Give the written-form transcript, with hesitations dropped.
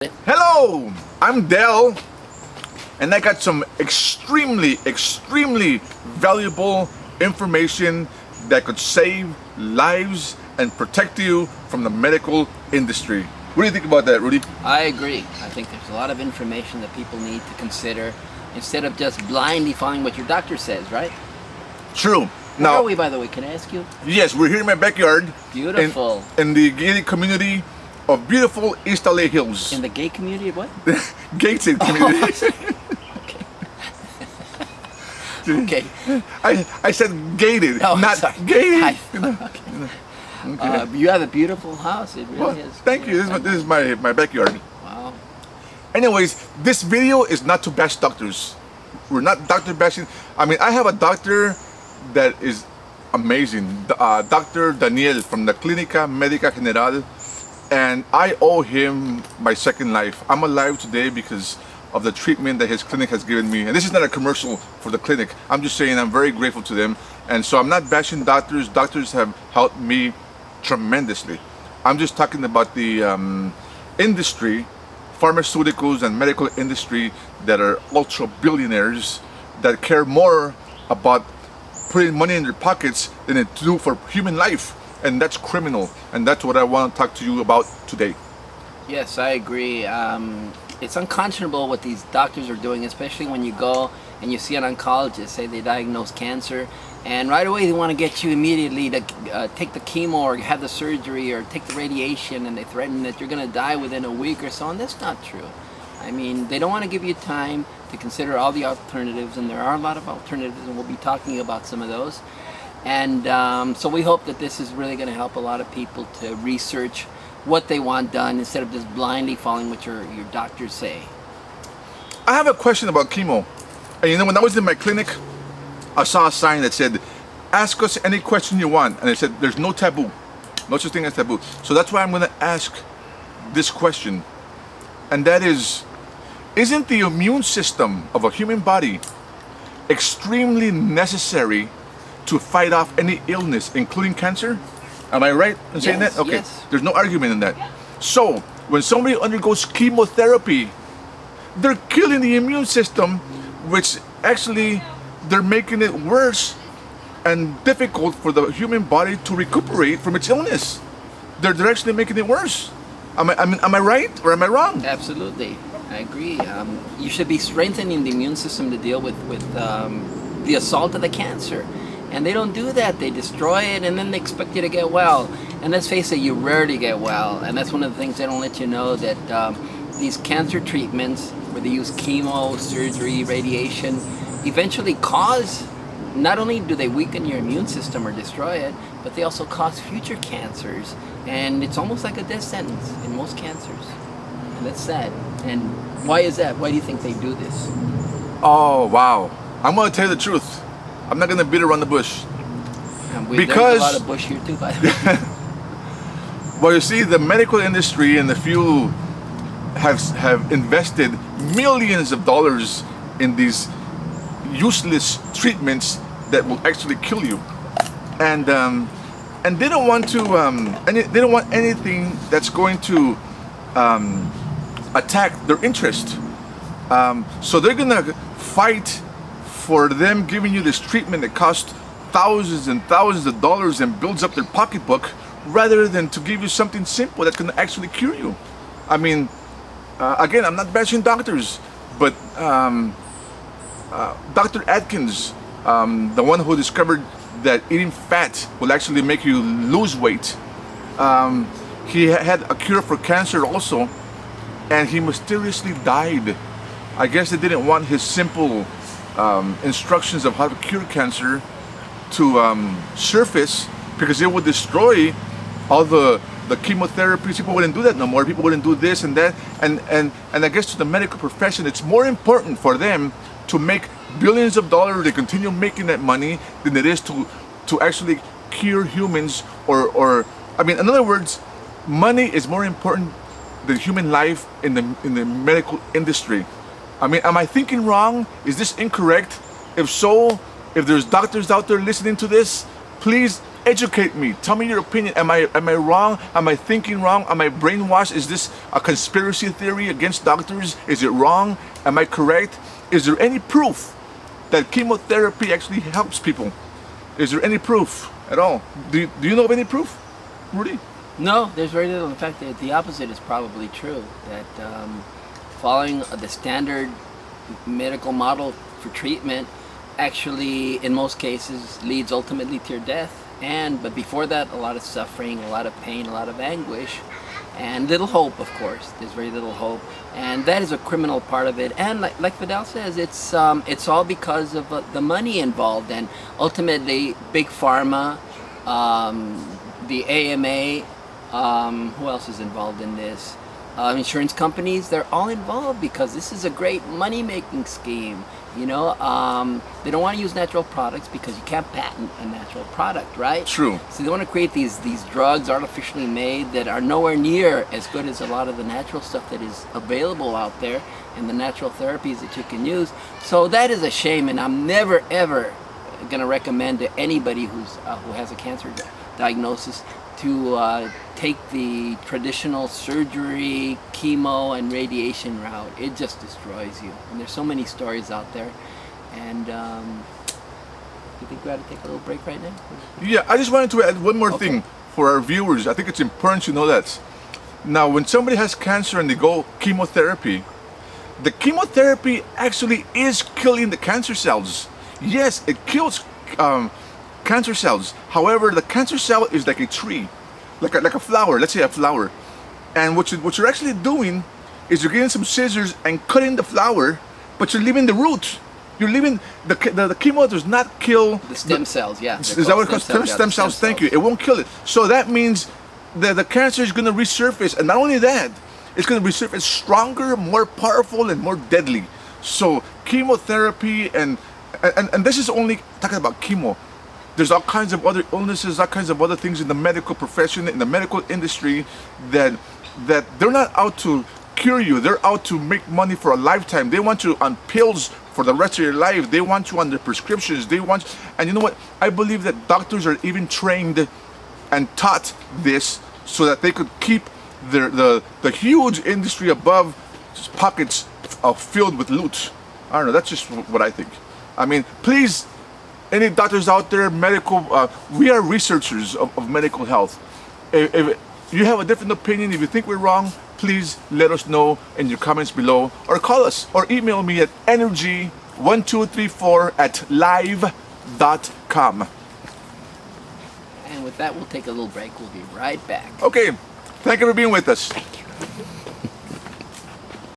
Hello, I'm Del, and I got some extremely valuable information that could save lives and protect you from the medical industry. What do you think about that, Rudy? I agree. I think there's a lot of information that people need to consider instead of just blindly following what your doctor says, right? True. Where are we, by the way? Can I ask you? Yes, we're here in my backyard. Beautiful. In the gated community of beautiful East LA Hills. In the gay community, what? Gated community. Okay. I said gated, not sorry. gated. Okay. You have a beautiful house. It really is. Thank you. This is my backyard. Wow. Anyways, this video is not to bash doctors. We're not doctor bashing. I mean, I have a doctor that is amazing. Dr. Daniel from the Clínica Médica General. And I owe him my second life. I'm alive today because of the treatment that his clinic has given me. And this is not a commercial for the clinic. I'm just saying I'm very grateful to them. And so I'm not bashing doctors. Doctors have helped me tremendously. I'm just talking about the industry, pharmaceuticals and medical industry that are ultra billionaires that care more about putting money in their pockets than they do for human life. And that's criminal, and that's what I want to talk to you about today. Yes, I agree. It's unconscionable what these doctors are doing, especially when you go and you see an oncologist, say they diagnose cancer, and right away they want to get you immediately to take the chemo or have the surgery or take the radiation, and they threaten that you're going to die within a week or so, and that's not true. I mean, they don't want to give you time to consider all the alternatives, and there are a lot of alternatives, and we'll be talking about some of those. And so we hope that this is really going to help a lot of people to research what they want done instead of just blindly following what your doctors say. I have a question about chemo. And you know, when I was in my clinic, I saw a sign that said, ask us any question you want. And it said, there's no taboo. No such thing as taboo. So that's why I'm going to ask this question. And that is, isn't the immune system of a human body extremely necessary to fight off any illness, including cancer? Am I right in saying that? Okay, yes. There's no argument in that. So, when somebody undergoes chemotherapy, they're killing the immune system, which actually, they're making it worse and difficult for the human body to recuperate from its illness. They're actually making it worse. Am I right or am I wrong? Absolutely, I agree. You should be strengthening the immune system to deal with the assault of the cancer. And they don't do that. They destroy it and then they expect you to get well. And let's face it, you rarely get well. And that's one of the things they don't let you know, that these cancer treatments, where they use chemo, surgery, radiation, eventually cause, not only do they weaken your immune system or destroy it, but they also cause future cancers. And it's almost like a death sentence in most cancers. And that's sad. And why is that? Why do you think they do this? Oh, wow. I'm going to tell you the truth. I'm not going to beat around the bush. There's a lot of bush here too, by the way. Well, you see, the medical industry and the few have invested millions of dollars in these useless treatments that will actually kill you, and they don't want to they don't want anything that's going to attack their interest. So they're gonna fight for them giving you this treatment that costs thousands and thousands of dollars and builds up their pocketbook, rather than to give you something simple that can actually cure you. I mean, again, I'm not bashing doctors, but Dr. Atkins, the one who discovered that eating fat will actually make you lose weight, he had a cure for cancer also, and he mysteriously died. I guess they didn't want his simple instructions of how to cure cancer to surface, because it would destroy all the chemotherapies. People wouldn't do that no more. People wouldn't do this and that. And I guess to the medical profession, it's more important for them to make billions of dollars, they continue making that money, than it is to actually cure humans, or I mean, in other words, money is more important than human life in the medical industry. I mean, am I thinking wrong? Is this incorrect? If so, if there's doctors out there listening to this, please educate me. Tell me your opinion. Am I wrong? Am I thinking wrong? Am I brainwashed? Is this a conspiracy theory against doctors? Is it wrong? Am I correct? Is there any proof that chemotherapy actually helps people? Is there any proof at all? Do you know of any proof, Rudy? No, there's very little. In fact, the opposite is probably true. That following the standard medical model for treatment actually, in most cases, leads ultimately to your death. But before that, a lot of suffering, a lot of pain, a lot of anguish, and little hope. Of course, there's very little hope, and that is a criminal part of it. And like Fidel says, it's all because of the money involved, and ultimately, big pharma, the AMA. Who else is involved in this? Insurance companies, they're all involved because this is a great money-making scheme. You know, they don't want to use natural products because you can't patent a natural product, right? True. So they want to create these drugs artificially made that are nowhere near as good as a lot of the natural stuff that is available out there and the natural therapies that you can use. So that is a shame, and I'm never ever going to recommend to anybody who has a cancer diagnosis to take the traditional surgery, chemo, and radiation route. It just destroys you. And there's so many stories out there. And you think we ought to take a little break right now? Yeah, I just wanted to add one more thing for our viewers. I think it's important to know that. Now, when somebody has cancer and they go chemotherapy, the chemotherapy actually is killing the cancer cells. Yes, it kills cancer cells. However, the cancer cell is like a tree, like a flower. Let's say a flower, and what you're actually doing is you're getting some scissors and cutting the flower, but you're leaving the root. You're leaving the chemo does not kill the stem cells. Yeah, is that what it calls? Stem cells. Thank you. It won't kill it. So that means that the cancer is going to resurface, and not only that, it's going to resurface stronger, more powerful, and more deadly. So chemotherapy and this is only talking about chemo. There's all kinds of other illnesses, all kinds of other things in the medical profession, in the medical industry, that they're not out to cure you. They're out to make money for a lifetime. They want you on pills for the rest of your life. They want you on their prescriptions. And you know what? I believe that doctors are even trained and taught this so that they could keep the huge industry above pockets filled with loot. I don't know. That's just what I think. I mean, please. Any doctors out there, we are researchers of medical health. If you have a different opinion, if you think we're wrong, please let us know in your comments below, or call us, or email me at energy1234@live.com. And with that, we'll take a little break. We'll be right back. Okay, thank you for being with us. Thank you.